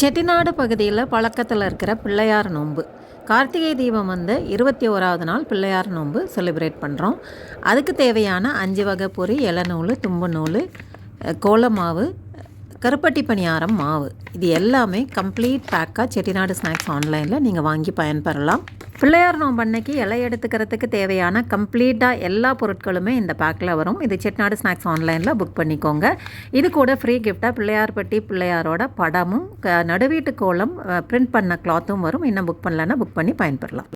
செட்டிநாடு பகுதியில் பழக்கத்தில் இருக்கிற பிள்ளையார் நோன்பு. கார்த்திகை தீபம் வந்து 21வது நாள் பிள்ளையார் நோன்பு செலிப்ரேட் பண்ணுறோம். அதுக்கு தேவையான 5 வகை பொரி, இளநூல், தும்பு நூல், கோலமாவு, கருப்பட்டி பணியாரம் மாவு, இது எல்லாமே கம்ப்ளீட் பேக்காக செட்டிநாடு ஸ்நாக்ஸ் ஆன்லைனில் நீங்கள் வாங்கி பயன்பெறலாம். பிள்ளையார் நோன்பு அன்னைக்கு இலை எடுத்துக்கிறதுக்கு தேவையான கம்ப்ளீட்டாக எல்லா பொருட்களுமே இந்த பேக்கில் வரும். இது செட்டிநாடு ஸ்நாக்ஸ் ஆன்லைனில் புக் பண்ணிக்கோங்க. இது கூட ஃப்ரீ கிஃப்டாக பிள்ளையார் பட்டி பிள்ளையாரோட படமும் நடுவீட்டு கோலம் பிரிண்ட் பண்ண கிளாத்தும் வரும். இன்னும் புக் பண்ணலன்னா புக் பண்ணி பயன்பெறலாம்.